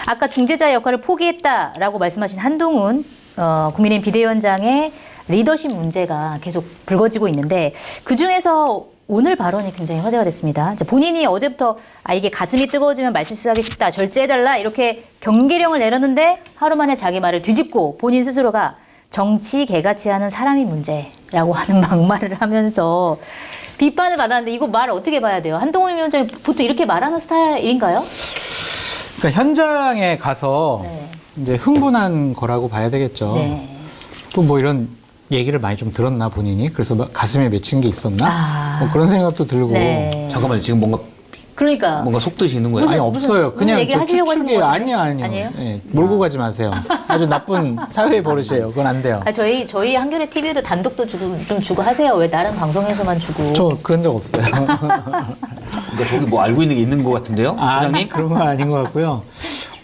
아까 중재자 역할을 포기했다라고 말씀하신 한동훈 국민의힘 비대위원장의 리더십 문제가 계속 불거지고 있는데 그중에서 오늘 발언이 굉장히 화제가 됐습니다. 본인이 어제부터 이게 가슴이 뜨거워지면 말실수하기 쉽다, 절제해달라 이렇게 경계령을 내렸는데 하루 만에 자기 말을 뒤집고 본인 스스로가 정치 개같이 하는 사람이 문제라고 하는 막말을 하면서 비판을 받았는데 이거 말 어떻게 봐야 돼요? 한동훈 위원장이 보통 이렇게 말하는 스타일인가요? 그러니까 현장에 가서 네. 이제 흥분한 거라고 봐야 되겠죠. 네. 또 뭐 이런 얘기를 많이 좀 들었나 본인이 그래서 막 가슴에 맺힌 게 있었나 뭐 그런 생각도 들고. 네. 잠깐만요. 지금 그러니까 뭔가 속뜻이 있는 거예요? 무슨- 아니 없어요. 무슨 그냥 얘기를 저 하시려고 하시는 추측이에요. 거 아니요. 아니에요? 예, 몰고 가지 마세요. 아주 나쁜 사회 버릇이에요. 그건 안 돼요. 저희 한겨레 TV에도 단독도 주고 하세요. 왜 다른 방송에서만 주고? 저 그런 적 없어요. 그러니까 저기 뭐 알고 있는 게 있는 것 같은데요, 아니, 부장님? 그런 건 아닌 것 같고요.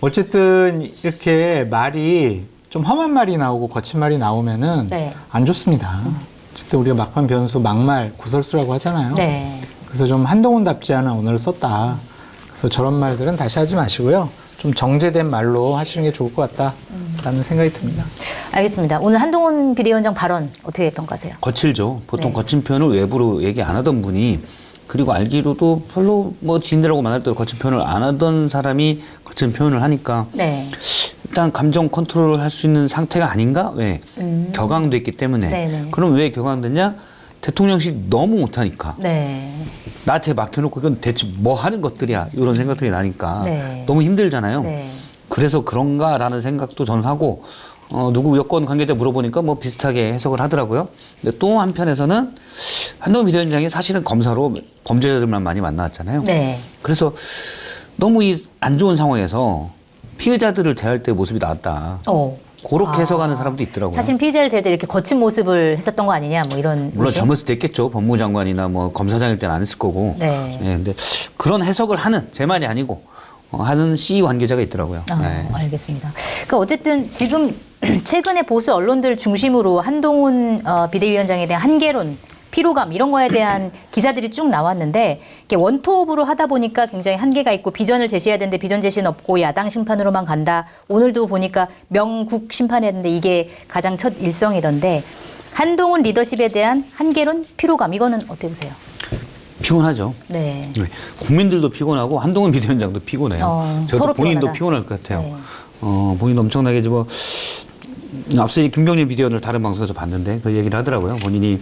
어쨌든 이렇게 말이 좀 험한 말이 나오고 거친 말이 나오면은 네. 안 좋습니다. 어쨌든 우리가 막판 변수, 막말, 구설수라고 하잖아요. 네. 그래서 좀 한동훈답지 않은 언어를 썼다. 그래서 저런 말들은 다시 하지 마시고요. 좀 정제된 말로 하시는 게 좋을 것 같다라는 생각이 듭니다. 알겠습니다. 오늘 한동훈 비대위원장 발언 어떻게 평가하세요? 거칠죠. 보통 네. 거친 표현을 외부로 얘기 안 하던 분이, 그리고 알기로도 별로 뭐 지인들하고 만날 때 거친 표현을 안 하던 사람이 거친 표현을 하니까 네. 일단 감정 컨트롤을 할 수 있는 상태가 아닌가? 왜? 격앙됐기 때문에. 네네. 그럼 왜 격앙됐냐? 대통령실 너무 못하니까. 네. 나한테 맡겨놓고 이건 대체 뭐 하는 것들이야, 이런 생각들이 나니까 네. 너무 힘들잖아요. 네. 그래서 그런가라는 생각도 저는 하고, 누구 여권 관계자 물어보니까 뭐 비슷하게 해석을 하더라고요. 근데 또 한편에서는 한동훈 비대위원장이 사실은 검사로 범죄자들만 많이 만나왔잖아요. 네. 그래서 너무 이 안 좋은 상황에서 피해자들을 대할 때 모습이 나왔다. 그렇게 해석하는 사람도 있더라고요. 사실 피해자를 댈 때 이렇게 거친 모습을 했었던 거 아니냐, 뭐 이런. 물론 의심? 젊었을 때 했겠죠. 법무장관이나 뭐 검사장일 때는 안 했을 거고. 네. 근데 그런 해석을 하는, 제 말이 아니고 하는 C 관계자가 있더라고요. 네. 알겠습니다. 그러니까 어쨌든 지금 최근에 보수 언론들 중심으로 한동훈 비대위원장에 대한 한계론, 피로감 이런 거에 대한 기사들이 쭉 나왔는데 이게 원톱으로 하다 보니까 굉장히 한계가 있고 비전을 제시해야 되는데 비전 제시는 없고 야당 심판으로만 간다. 오늘도 보니까 명국 심판했는데 이게 가장 첫 일성이던데 한동훈 리더십에 대한 한계론, 피로감 이거는 어떻게 보세요? 피곤하죠. 네. 네. 국민들도 피곤하고 한동훈 비대위원장도 피곤해요. 저도 서로 본인도 피곤하다. 피곤할 것 같아요. 네. 본인도 엄청나게 뭐 앞서 이제 김병렬 비대위원을 다른 방송에서 봤는데 그 얘기를 하더라고요. 본인이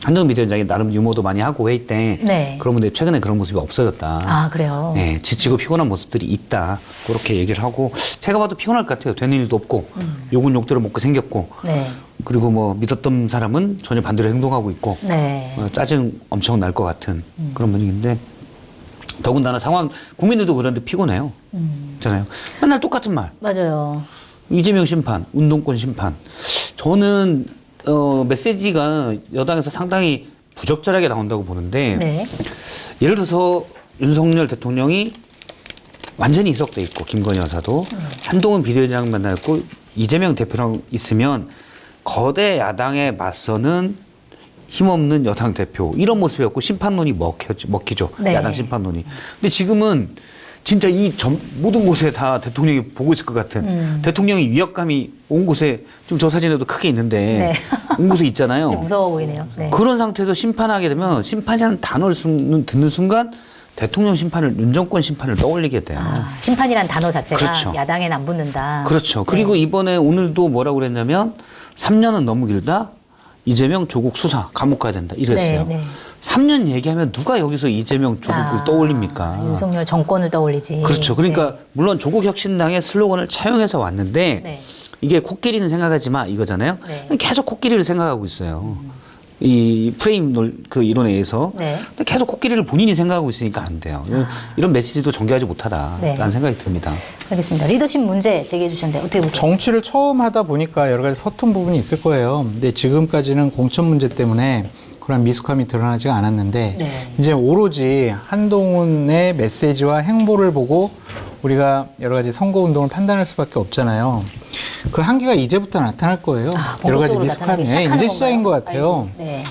한동훈 비대위원장이 나름 유머도 많이 하고 회의 때 네. 그러는데 최근에 그런 모습이 없어졌다. 아, 그래요? 네, 지치고 피곤한 모습들이 있다. 그렇게 얘기를 하고 제가 봐도 피곤할 것 같아요. 되는 일도 없고 욕은 욕대로 먹고 생겼고 네. 그리고 뭐 믿었던 사람은 전혀 반대로 행동하고 있고 네. 짜증 엄청 날 것 같은 그런 분위기인데 더군다나 상황 국민들도 그런데 피곤해요. 잖아요. 맨날 똑같은 말. 맞아요. 이재명 심판, 운동권 심판. 저는 메시지가 여당에서 상당히 부적절하게 나온다고 보는데 네. 예를 들어서 윤석열 대통령이 완전히 이석돼 있고 김건희 여사도 한동훈 비대위원장 만나고 이재명 대표랑 있으면 거대 야당에 맞서는 힘없는 여당 대표 이런 모습이었고 심판론이 먹히죠. 네. 야당 심판론이. 근데 지금은 진짜 모든 곳에 다 대통령이 보고 있을 것 같은 대통령이 위압감이 온 곳에 좀 저 사진에도 크게 있는데 네. 온 곳에 있잖아요. 무서워 보이네요. 네. 그런 상태에서 심판하게 되면 심판이라는 단어를 듣는 순간 대통령 심판을 윤정권 심판을 떠올리게 돼요. 심판이란 단어 자체가 그렇죠. 야당엔 안 붙는다. 그렇죠. 그리고 이번에 오늘도 뭐라고 그랬냐면 3년은 너무 길다. 이재명 조국 수사 감옥 가야 된다. 이랬어요. 네, 네. 3년 얘기하면 누가 여기서 이재명 조국을 떠올립니까? 윤석열 정권을 떠올리지. 그렇죠. 그러니까 네. 물론 조국 혁신당의 슬로건을 차용해서 왔는데 네. 이게 코끼리는 생각하지 마 이거잖아요. 네. 계속 코끼리를 생각하고 있어요. 이 프레임 그 이론에 의해서 네. 근데 계속 코끼리를 본인이 생각하고 있으니까 안 돼요. 이런 메시지도 정교하지 못하다라는 네. 생각이 듭니다. 알겠습니다. 리더십 문제 제기해 주셨는데 어떻게 보세요? 정치를 처음 하다 보니까 여러 가지 서툰 부분이 있을 거예요. 근데 지금까지는 공천 문제 때문에 그런 미숙함이 드러나지가 않았는데 네. 이제 오로지 한동훈의 메시지와 행보를 보고 우리가 여러 가지 선거운동을 판단할 수밖에 없잖아요. 그 한계가 이제부터 나타날 거예요. 여러 가지 본격적으로 나타나기 미숙함이 시작하는 이제 시작인 것 건가요? 같아요. 아이고, 네.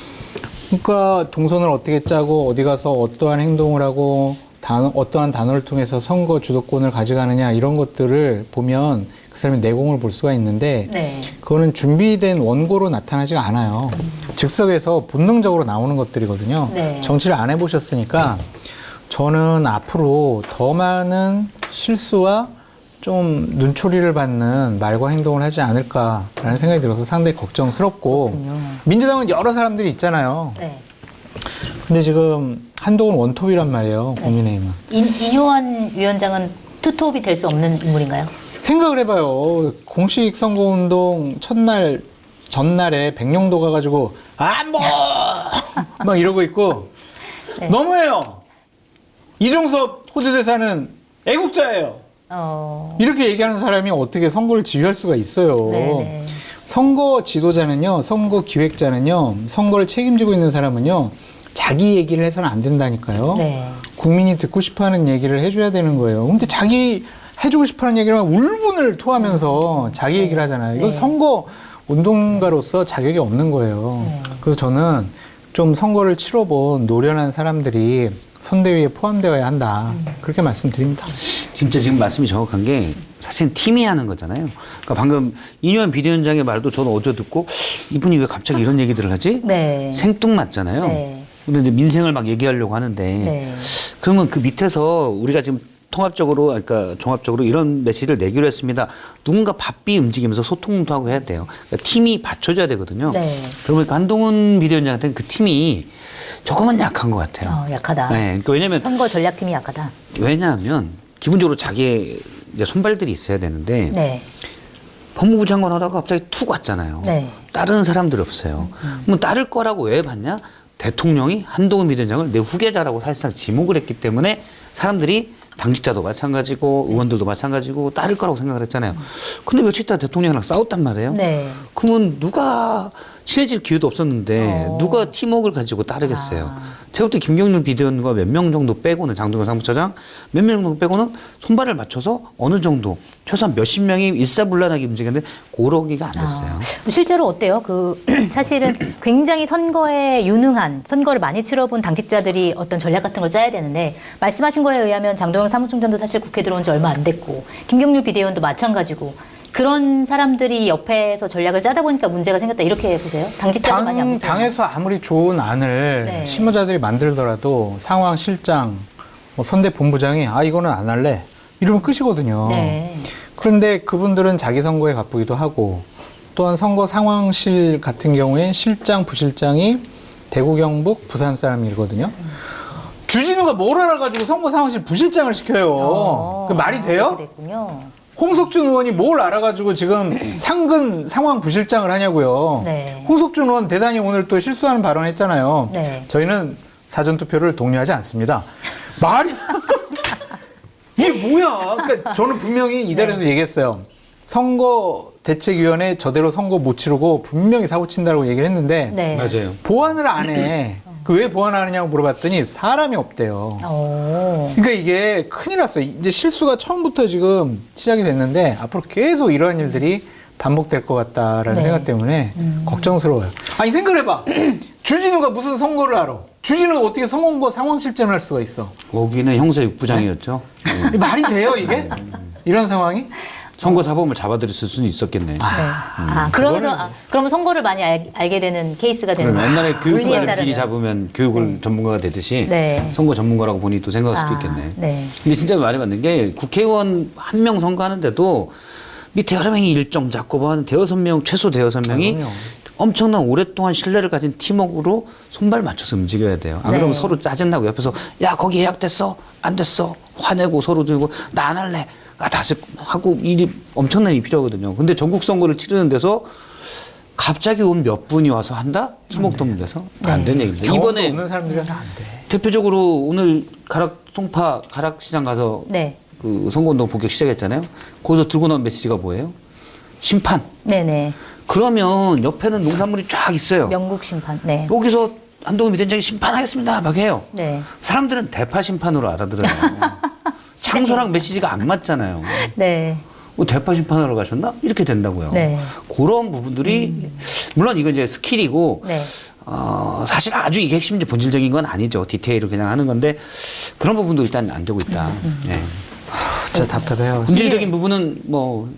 그러니까 동선을 어떻게 짜고 어디 가서 어떠한 행동을 하고 어떠한 단어를 통해서 선거 주도권을 가져가느냐 이런 것들을 보면 그 사람의 내공을 볼 수가 있는데 네. 그거는 준비된 원고로 나타나지가 않아요. 즉석에서 본능적으로 나오는 것들이거든요. 네. 정치를 안 해보셨으니까 저는 앞으로 더 많은 실수와 좀 눈초리를 받는 말과 행동을 하지 않을까라는 생각이 들어서 상당히 걱정스럽고 그렇군요. 민주당은 여러 사람들이 있잖아요. 네. 근데 지금 한동훈 원톱이란 말이에요. 국민의힘은. 인효원 위원장은 투톱이 될 수 없는 인물인가요? 생각을 해봐요. 공식 선거운동 첫날 전날에 백령도 가가지고 안보 막 이러고 있고 네. 너무해요. 이종섭 호주대사는 애국자예요. 이렇게 얘기하는 사람이 어떻게 선거를 지휘할 수가 있어요. 네네. 선거 지도자는요, 선거 기획자는요, 선거를 책임지고 있는 사람은요, 자기 얘기를 해서는 안 된다니까요. 네. 국민이 듣고 싶어하는 얘기를 해줘야 되는 거예요. 근데 자기 해주고 싶어하는 얘기를 울분을 토하면서 자기 얘기를 하잖아요. 이건 네. 선거 운동가로서 자격이 없는 거예요. 그래서 저는 좀 선거를 치러본 노련한 사람들이 선대위에 포함되어야 한다. 그렇게 말씀드립니다. 진짜 지금 말씀이 정확한 게 사실 팀이 하는 거잖아요. 그러니까 방금 인효원 비대위원장의 말도 저는 어제 듣고 이분이 왜 갑자기 이런 얘기들을 하지? 네. 생뚱맞잖아요. 네. 근데 이제 민생을 막 얘기하려고 하는데 네. 그러면 그 밑에서 우리가 지금 통합적으로 그러니까 종합적으로 이런 메시지를 내기로 했습니다. 누군가 바삐 움직이면서 소통도 하고 해야 돼요. 그러니까 팀이 받쳐줘야 되거든요. 네. 그러니까 한동훈 비대위원장한테는 그 팀이 조금은 약한 것 같아요. 약하다. 네, 그러니까 왜냐하면 선거 전략팀이 약하다. 왜냐하면 기본적으로 자기의 이제 손발들이 있어야 되는데 네. 법무부 장관 하다가 갑자기 툭 왔잖아요. 네. 따르는 사람들이 없어요. 그럼 따를 거라고 왜 봤냐? 대통령이 한동훈 비대위원장을 내 후계자라고 사실상 지목을 했기 때문에 사람들이 당직자도 마찬가지고 의원들도 마찬가지고 따를 거라고 생각을 했잖아요. 근데 며칠 있다 대통령이랑 싸웠단 말이에요. 네. 그러면 누가 친해질 기회도 없었는데 누가 팀워크를 가지고 따르겠어요. 제가 볼 때 김경률 비대위원과 몇 명 정도 빼고는 장동현 사무처장 몇 명 정도 빼고는 손발을 맞춰서 어느 정도 최소한 몇십 명이 일사불란하게 움직였는데 그러기가 안 됐어요. 실제로 어때요? 사실은 굉장히 선거에 유능한 선거를 많이 치러본 당직자들이 어떤 전략 같은 걸 짜야 되는데 말씀하신 거에 의하면 장동영 사무총장도 사실 국회 들어온 지 얼마 안 됐고 김경률 비대위원도 마찬가지고 그런 사람들이 옆에서 전략을 짜다 보니까 문제가 생겼다 이렇게 보세요? 당직자도 많이 안 붙어요. 당에서 아무리 좋은 안을 네. 실무자들이 만들더라도 상황 실장, 뭐 선대 본부장이 이거는 안 할래 이러면 끝이거든요. 네. 그런데 그분들은 자기 선거에 바쁘기도 하고 또한 선거 상황실 같은 경우에 실장, 부실장이 대구, 경북, 부산 사람이거든요. 주진우가 뭘 알아가지고 선거 상황실 부실장을 시켜요. 그 말이 돼요? 그렇게 됐군요. 홍석준 의원이 뭘 알아가지고 지금 상근 상황 부실장을 하냐고요. 네. 홍석준 의원 대단히 오늘 또 실수하는 발언했잖아요. 네. 저희는 사전투표를 독려하지 않습니다. 말이 이게 뭐야? 그러니까 저는 분명히 이 자리에서 얘기했어요. 선거대책위원회 저대로 선거 못 치르고 분명히 사고 친다고 얘기를 했는데 네. 맞아요. 보완을 안 해. 그 왜 보완 안 하냐고 물어봤더니 사람이 없대요. 그러니까 이게 큰일 났어요. 이제 실수가 처음부터 지금 시작이 됐는데 앞으로 계속 이러한 일들이 반복될 것 같다라는 네. 생각 때문에 걱정스러워요. 아니 생각을 해봐. 주진우가 무슨 선거를 알아? 주진우가 어떻게 선거 상황 실전을 할 수가 있어? 거기는 형사 6부장이었죠. 네. 말이 돼요 이게? 이런 상황이? 선거 사범을 잡아들였을 수는 있었겠네. 그러면 선거를 많이 알게 되는 케이스가 되는 그럼 옛날에 거예요. 논리에 교육과를 따르면. 미리 잡으면 교육을 전문가가 되듯이 네. 선거 전문가라고 본인이 또 생각할 수도 있겠네. 네. 근데 진짜 말이 맞는 게 국회의원 한 명 선거하는데도 밑에 여러 명이 일정 잡고 뭐 한 대여섯 명 최소 대여섯 명이 그럼요. 엄청난 오랫동안 신뢰를 가진 팀워크로 손발 맞춰서 움직여야 돼요. 안 그러면 네. 서로 짜증나고 옆에서 야 거기 예약됐어? 안 됐어? 화내고 서로 들고 나 안 할래. 다시 하고 일이 엄청난 일이 필요하거든요. 근데 전국 선거를 치르는 데서 갑자기 온 몇 분이 와서 한다? 팀워크 없는 데서 안 되는 얘기입니다. 경험도 이번에 없는 사람들이라서 안 돼. 대표적으로 오늘 송파 가락시장 가서 네. 그 선거운동 본격 시작했잖아요. 거기서 들고 나온 메시지가 뭐예요? 심판. 네네. 그러면 옆에는 농산물이 쫙 있어요. 영국 심판. 네. 여기서 한동훈 비대위원장이 심판하겠습니다 막 해요. 네. 사람들은 대파 심판으로 알아들어요. 창소랑 메시지가 안 맞잖아요. 네. 뭐 대파 심판하러 가셨나? 이렇게 된다고요. 네. 그런 부분들이 물론 이건 이제 스킬이고 네. 사실 아주 이게 핵심적 본질적인 건 아니죠. 디테일을 그냥 하는 건데 그런 부분도 일단 안 되고 있다. 네. 진짜 답답해요. 본질적인 부분은 뭐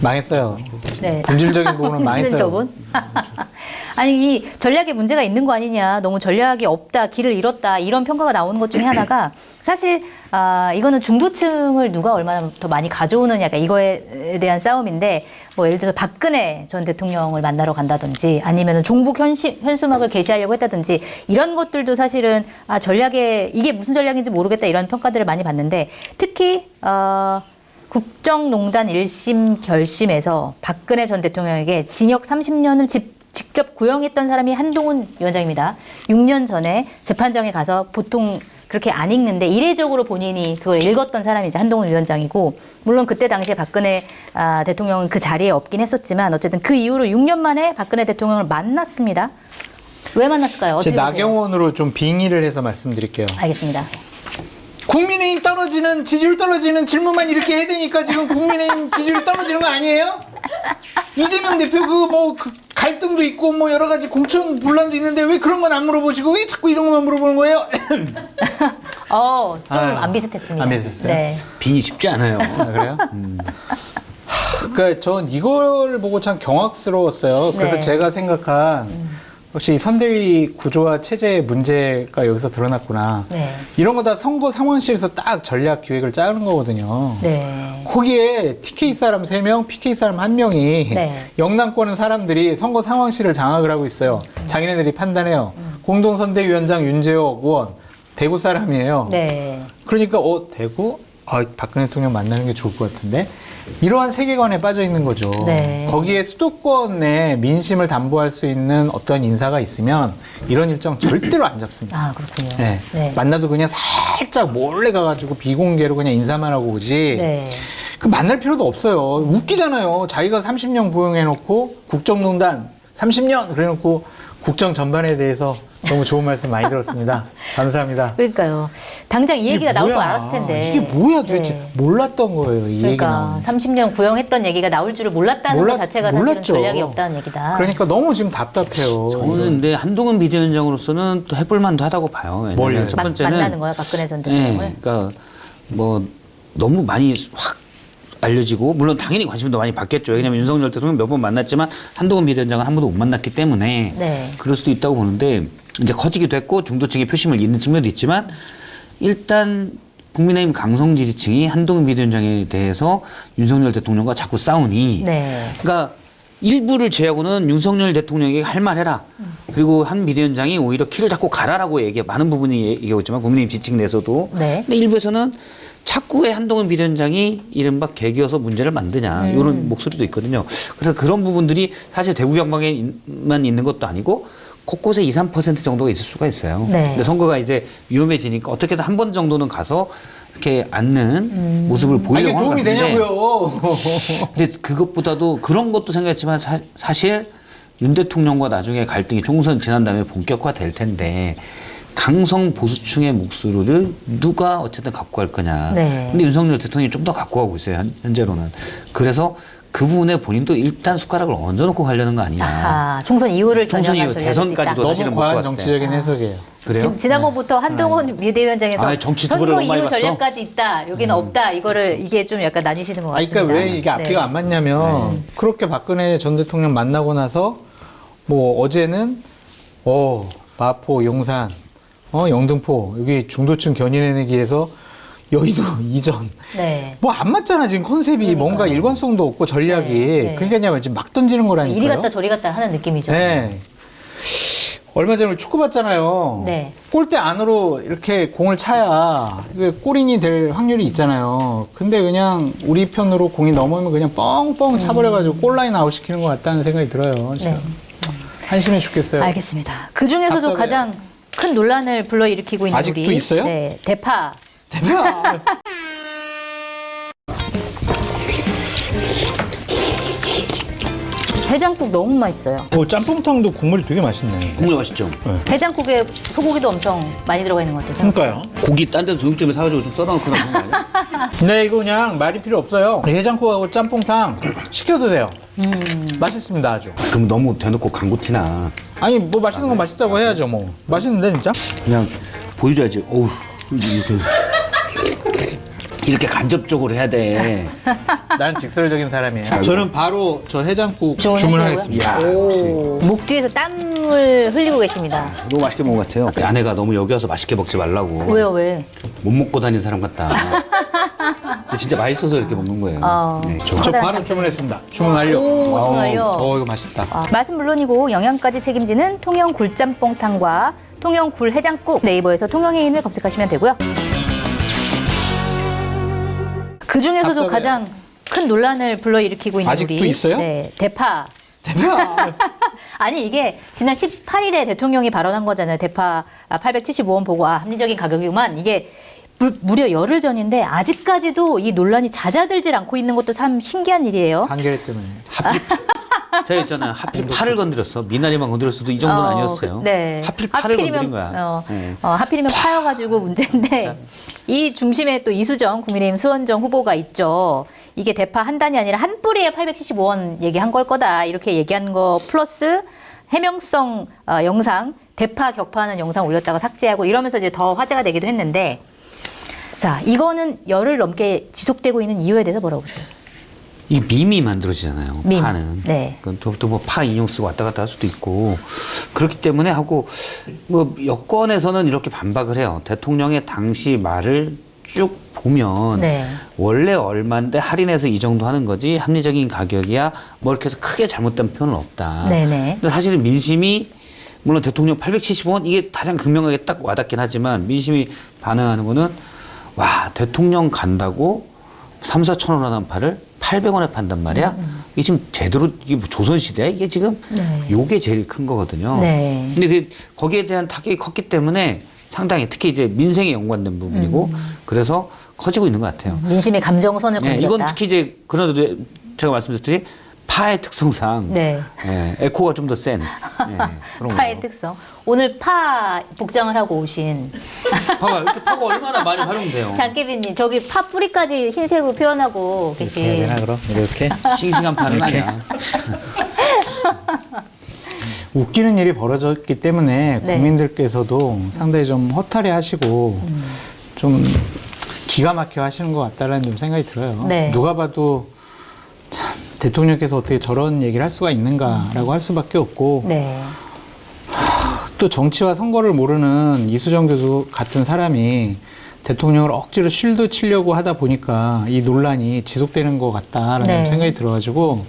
망했어요. 네. 본질적인 부분은 힘든 망했어요. 저분? 아니 이 전략에 문제가 있는 거 아니냐, 너무 전략이 없다, 길을 잃었다 이런 평가가 나오는 것 중에 하나가 사실 이거는 중도층을 누가 얼마나 더 많이 가져오느냐, 그러니까 이거에 대한 싸움인데 뭐 예를 들어서 박근혜 전 대통령을 만나러 간다든지 아니면 종북 현수막을 게시하려고 했다든지 이런 것들도 사실은 전략에 이게 무슨 전략인지 모르겠다 이런 평가들을 많이 받는데 특히 국정농단 1심 결심에서 박근혜 전 대통령에게 징역 30년을 직접 구형했던 사람이 한동훈 위원장입니다. 6년 전에 재판정에 가서 보통 그렇게 안 읽는데 이례적으로 본인이 그걸 읽었던 사람이 이제 한동훈 위원장이고, 물론 그때 당시에 박근혜 대통령은 그 자리에 없긴 했었지만 어쨌든 그 이후로 6년 만에 박근혜 대통령을 만났습니다. 왜 만났을까요? 제 어떻게 보세요? 나경원으로 좀 빙의를 해서 말씀드릴게요. 알겠습니다. 국민의힘 떨어지는, 지지율 떨어지는 질문만 이렇게 해야 되니까 지금 국민의힘 지지율 떨어지는 거 아니에요? 이재명 대표 갈등도 있고 뭐 여러 가지 공천 분란도 있는데 왜 그런 건 안 물어보시고 왜 자꾸 이런 것만 물어보는 거예요? 좀 안 비슷했습니다. 안 비슷했어요? 네. 빙이 쉽지 않아요. 그래요? 그러니까 전 이걸 보고 참 경악스러웠어요. 그래서 네. 제가 생각한 역시 이 선대위 구조와 체제의 문제가 여기서 드러났구나. 네. 이런 거 다 선거 상황실에서 딱 전략 기획을 짜는 거거든요. 네. 거기에 TK 사람 3명, PK 사람 1명이 네. 영남권의 사람들이 선거 상황실을 장악을 하고 있어요. 자기네들이 판단해요. 공동선대위원장 윤재옥 의원, 대구 사람이에요. 네. 그러니까 대구? 박근혜 대통령 만나는 게 좋을 것 같은데? 이러한 세계관에 빠져 있는 거죠. 네. 거기에 수도권의 민심을 담보할 수 있는 어떤 인사가 있으면 이런 일정 절대로 안 잡습니다. 그렇군요. 네. 네. 만나도 그냥 살짝 몰래 가가지고 비공개로 그냥 인사만 하고 오지. 네. 그 만날 필요도 없어요. 웃기잖아요. 자기가 30년 고용해놓고 국정농단 30년 그래놓고 국정 전반에 대해서 너무 좋은 말씀 많이 들었습니다. 감사합니다. 그러니까요. 당장 이 얘기가 나올 거 뭐야? 알았을 텐데. 이게 뭐야 도대체. 네. 몰랐던 거예요. 이 얘기 그러니까 나오는. 30년 구형했던 얘기가 나올 줄을 몰랐다는 것 자체가 사실은 몰랐죠. 전략이 없다는 얘기다. 그러니까 너무 지금 답답해요. 저는 근데 한동훈 비대위원장으로서는 또 해볼 만도 하다고 봐요. 왜냐면 뭘요? 첫 번째는 만나는 거야, 박근혜 전 대통령을? 네, 그러니까 뭐 너무 많이 확 알려지고 물론 당연히 관심도 많이 받겠죠. 왜냐하면 윤석열 대통령 몇 번 만났지만 한동훈 비대위원장은 한 번도 못 만났기 때문에 네. 그럴 수도 있다고 보는데 이제 커지기도 했고 중도층의 표심을 잇는 측면도 있지만 일단 국민의힘 강성 지지층이 한동훈 비대위원장에 대해서 윤석열 대통령과 자꾸 싸우니 네. 그러니까 일부를 제외하고는 윤석열 대통령에게 할 말 해라. 그리고 한 비대위원장이 오히려 키를 잡고 가라라고 많은 부분이 얘기하고 있지만 국민의힘 지층 내에서도. 네. 근데 일부에서는 자꾸 왜 한동훈 비대위원장이 이른바 개기어서 문제를 만드냐 이런 목소리도 있거든요. 그래서 그런 부분들이 사실 대구 경북에만 있는 것도 아니고 곳곳에 2, 3% 정도가 있을 수가 있어요. 네. 근데 선거가 이제 위험해지니까 어떻게든 한 번 정도는 가서 이렇게 앉는 모습을 이게 보이려고 하는 도움이 것 같은데 되냐고요. 근데 그것보다도 그런 것도 생각했지만 사실 윤 대통령과 나중에 갈등이 총선 지난 다음에 본격화될 텐데 강성 보수층의 목소리를 누가 어쨌든 갖고 갈 거냐. 네. 근데 윤석열 대통령이 좀 더 갖고 가고 있어요. 현재로는. 그래서 그 부분에 본인도 일단 숟가락을 얹어놓고 가려는 거 아니냐. 아하, 총선 이후를 총선 겨냥한 이후 전략일 수 있다. 대선까지도 너무 사실은 못 과한 봤을 때. 정치적인 해석이에요. 그래요? 지난번부터 한동훈 비대위원장에서 아, 정치 투구를 선거 너무 많이 이후 봤어? 전략까지 있다, 여기는 없다, 이게 좀 약간 나뉘시는 것 같습니다. 그러니까 왜 이게 앞뒤가 네. 안 맞냐면 그렇게 박근혜 전 대통령 만나고 나서 뭐 어제는 마포, 용산, 영등포 여기 중도층 견인해내기 위해서 여의도 이전 네. 뭐 안 맞잖아 지금 컨셉이 뭔가 일관성도 없고 전략이 네. 그러니까 지금 막 던지는 거라니까요. 이리 갔다 저리 갔다 하는 느낌이죠. 네. 얼마 전에 우리 축구 봤잖아요. 네. 골대 안으로 이렇게 공을 차야 이게 골인이 될 확률이 있잖아요. 근데 그냥 우리 편으로 공이 넘어오면 그냥 뻥뻥 차버려가지고 골라인 아웃 시키는 것 같다는 생각이 들어요. 진짜. 네. 한심해 죽겠어요. 알겠습니다. 그 중에서도 답답해요. 가장 큰 논란을 불러일으키고 있는 아직도 우리 있어요? 네, 대파. 대박. 해장국 너무 맛있어요. 짬뽕탕도 국물이 되게 맛있네. 국물 맛있죠? 해장국에 소고기도 엄청 많이 들어가 있는 것 같아요. 그러니까요. 고기 딴 데서 정육점에 사가지고 좀 썰어놓거나 그런 거 아니야? 네, 이거 그냥 말이 필요 없어요. 해장국하고 짬뽕탕 시켜 드세요. 맛있습니다, 아주. 그럼 너무 대놓고 광고 티나. 아니 뭐 맛있는 건 맛있다고 해야죠 뭐. 맛있는데 진짜? 그냥 보여줘야지. 어우, 이렇게 간접적으로 해야 돼. 나는 직설적인 사람이에요. 저는 바로 저 해장국 주문하시려고요? 주문하겠습니다. 오, 목 뒤에서 땀을 흘리고 계십니다. 너무 맛있게 먹은 것 같아요. 아내가 너무 여기 와서 맛있게 먹지 말라고. 왜요, 왜? 못 먹고 다니는 사람 같다. 근데 진짜 맛있어서 이렇게 먹는 거예요. 네, 저 커다란 바로 장점이- 주문했습니다. 주문 완료. 오, 주문 완료. 이거 맛있다. 맛은 물론이고 영양까지 책임지는 통영 굴짬뽕탕과 통영 굴 해장국. 네이버에서 통영해인을 검색하시면 되고요. 그 중에서도 답답해요. 가장 큰 논란을 불러일으키고 있는 아직도 우리 있어요? 네, 대파. 대박. 아니 이게 지난 18일에 대통령이 발언한 거잖아요. 대파 875원 보고 합리적인 가격이구만. 이게 무려 열흘 전인데 아직까지도 이 논란이 잦아들질 않고 있는 것도 참 신기한 일이에요. 한겨레 때문에. 제가 있잖아요. 하필 팔을 건드렸어. 미나리만 건드렸어도 이 정도는 아니었어요. 네. 하필 팔을 건드린 거야. 하필이면 파여가지고 문제인데 이 중심에 또 이수정 국민의힘 수원정 후보가 있죠. 이게 대파 한 단이 아니라 한 뿌리에 875원 얘기한 걸 거다 이렇게 얘기한 거 플러스 해명성 영상 대파 격파하는 영상 올렸다가 삭제하고 이러면서 이제 더 화제가 되기도 했는데 자 이거는 열흘 넘게 지속되고 있는 이유에 대해서 뭐라고 보세요? 이 밈이 만들어지잖아요. 밈. 파는. 네. 또 뭐 파 인용 쓰고 왔다 갔다 할 수도 있고 그렇기 때문에 하고 뭐 여권에서는 이렇게 반박을 해요. 대통령의 당시 말을 쭉 보면 네. 원래 얼마인데 할인해서 이 정도 하는 거지 합리적인 가격이야 뭐 이렇게 해서 크게 잘못된 표현은 없다. 네네. 근데 사실은 민심이 물론 대통령 875원 이게 가장 극명하게 딱 와닿긴 하지만 민심이 반응하는 거는 와 대통령 간다고 3, 4천 원 하는 파를 800원에 판단 말이야. 이게 지금 제대로 이게 뭐 조선시대야 이게 지금 네. 요게 제일 큰 거거든요. 네. 근데 거기에 대한 타격이 컸기 때문에 상당히 특히 이제 민생에 연관된 부분이고 그래서 커지고 있는 것 같아요. 민심의 감정선을 네, 건드렸다. 이건 특히 이제 그런데도 제가 말씀드렸더니 파의 특성상 네. 에코가 좀 더 센 그런 파의 거예요. 특성. 오늘 파 복장을 하고 오신 봐봐 이렇게 파가 얼마나 많이 활용돼요. 장깨비님 저기 파 뿌리까지 흰색으로 표현하고 이렇게 해야 계신 되나 그럼? 이렇게? 싱싱한 파는 아니야. 웃기는 일이 벌어졌기 때문에 네. 국민들께서도 상당히 좀 허탈해 하시고 좀 기가 막혀 하시는 것 같다라는 좀 생각이 들어요. 네. 누가 봐도 참 대통령께서 어떻게 저런 얘기를 할 수가 있는가라고 할 수밖에 없고 네. 또 정치와 선거를 모르는 이수정 교수 같은 사람이 대통령을 억지로 쉴드 치려고 하다 보니까 이 논란이 지속되는 것 같다라는 네. 생각이 들어가지고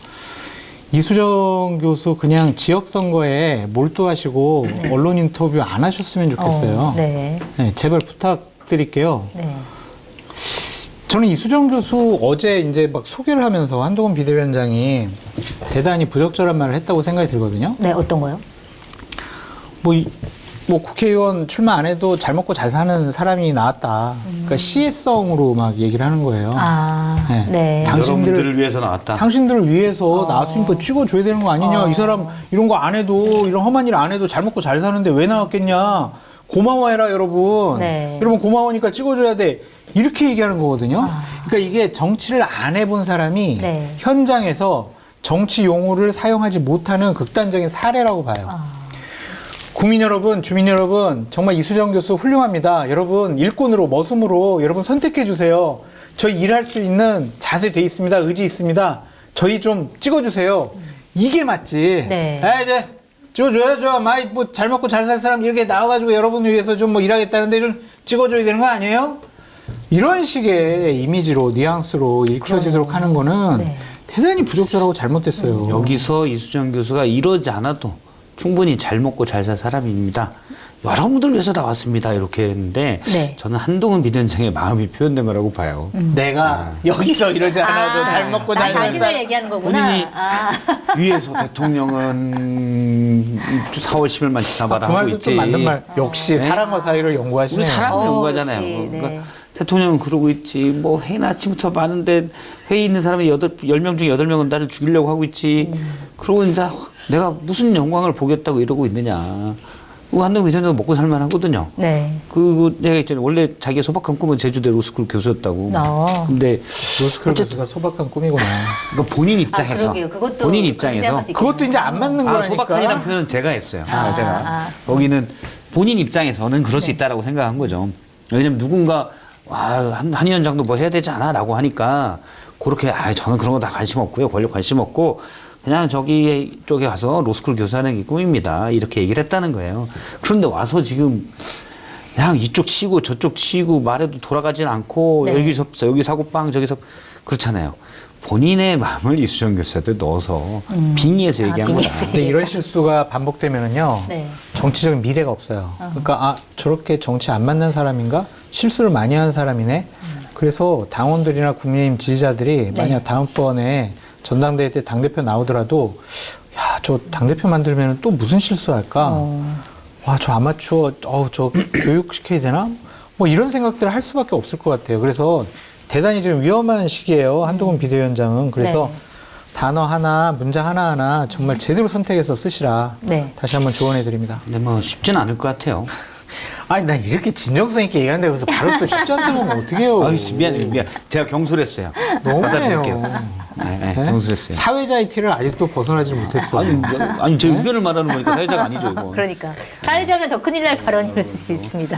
이수정 교수 그냥 지역 선거에 몰두하시고 언론 인터뷰 안 하셨으면 좋겠어요. 네. 네, 제발 부탁드릴게요. 네. 저는 이수정 교수 어제 이제 막 소개를 하면서 한동훈 비대위원장이 대단히 부적절한 말을 했다고 생각이 들거든요. 네, 어떤 거요? 뭐 국회의원 출마 안 해도 잘 먹고 잘 사는 사람이 나왔다. 그러니까 시혜성으로 막 얘기를 하는 거예요. 아, 네. 네. 여러분들을 위해서 나왔다. 당신들을 위해서 나왔으니까 찍어줘야 되는 거 아니냐. 이 사람 이런 거 안 해도 이런 험한 일 안 해도 잘 먹고 잘 사는데 왜 나왔겠냐. 고마워해라 여러분. 네. 여러분 고마우니까 찍어줘야 돼. 이렇게 얘기하는 거거든요. 그러니까 이게 정치를 안 해본 사람이 네. 현장에서 정치 용어를 사용하지 못하는 극단적인 사례라고 봐요. 국민 여러분, 주민 여러분, 정말 이수정 교수 훌륭합니다. 여러분 일꾼으로 머슴으로 여러분 선택해 주세요. 저희 일할 수 있는 자세 돼 있습니다. 의지 있습니다. 저희 좀 찍어주세요. 이게 맞지. 네. 이제 찍어줘야죠. 많이 뭐 잘 먹고 잘 살 사람 이렇게 나와가지고 여러분을 위해서 좀 뭐 일하겠다는데 좀 찍어줘야 되는 거 아니에요? 이런 식의 이미지로 뉘앙스로 읽혀지도록 하는 거는 네. 대단히 부적절하고 잘못됐어요. 여기서 이수정 교수가 이러지 않아도 충분히 잘 먹고 잘 살 사람입니다. 여러분들 위해서 나왔습니다. 이렇게 했는데 네. 저는 한동훈 비대위원장의 마음이 표현된 거라고 봐요. 내가 여기서 이러지 않아도 잘 먹고 잘 살 자신을 사람. 얘기하는 거구나. 본인이 아. 위에서 대통령은 4월 10일만 지나봐라 그 하고 말도 있지. 좀 맞는 말. 역시 네. 사랑과 사이를 연구하시네요. 우리 사람을 연구하잖아요. 그렇지. 네. 그러니까 대통령은 그러고 있지. 뭐 회의는 아침부터 많은데 회의 있는 사람이 10명 중에 8명은 나를 죽이려고 하고 있지. 그러고 있는데 내가 무슨 영광을 보겠다고 이러고 있느냐. 한동훈 비대위원장도 먹고 살만하거든요. 네. 그 내가 있잖아요. 원래 자기의 소박한 꿈은 제주대 로스쿨 교수였다고. 근데 로스쿨 교수가 소박한 꿈이구나. 그러니까 본인 입장에서 그러게요. 그것도 본인 그렇게 입장에서 생각할 수 그것도 이제 안 맞는 거니까. 소박한이라는 표현은 제가 했어요. 아, 제가 아. 거기는 본인 입장에서는 그럴 수 있다라고 생각한 거죠. 왜냐면 누군가 한 위원장도 뭐 해야 되지 않아라고 하니까 그렇게 저는 그런 거 다 관심 없고요. 권력 관심 없고 그냥 저기 쪽에 가서 로스쿨 교수하는 게 꿈입니다. 이렇게 얘기를 했다는 거예요. 그런데 와서 지금 그냥 이쪽 치고 저쪽 치고 말해도 돌아가진 않고 네. 여기 사고 빵 저기서 그렇잖아요. 본인의 마음을 이수정 교수한테 넣어서 빙의해서 얘기한 거다. 빙의해서. 근데 이런 실수가 반복되면은요. 네. 정치적인 미래가 없어요. 그러니까 저렇게 정치 안 맞는 사람인가? 실수를 많이 하는 사람이네. 그래서 당원들이나 국민의힘 지지자들이 네. 만약 다음번에 전당대회 때 당대표 나오더라도 저 당대표 만들면 또 무슨 실수할까? 저 아마추어 저 교육시켜야 되나? 뭐 이런 생각들을 할 수밖에 없을 것 같아요. 그래서 대단히 지금 위험한 시기예요. 한동훈 비대위원장은. 그래서 네. 단어 하나, 문장 하나하나 정말 제대로 선택해서 쓰시라. 네. 다시 한번 조언해 드립니다. 근데 뭐 쉽지는 않을 것 같아요. 아니, 난 이렇게 진정성 있게 얘기하는데 그래서 바로 또 쉽지 않다고 하면 어떡해요. 미안. 제가 경솔했어요. 너무해요. 받아들일게요. 네, 네? 경솔했어요. 사회자의 티를 아직도 벗어나지 못했어요. 아니 제 의견을 말하는 거니까 사회자가 아니죠. 이거. 그러니까 사회자면 더 큰일 날 발언이었을 수 있습니다.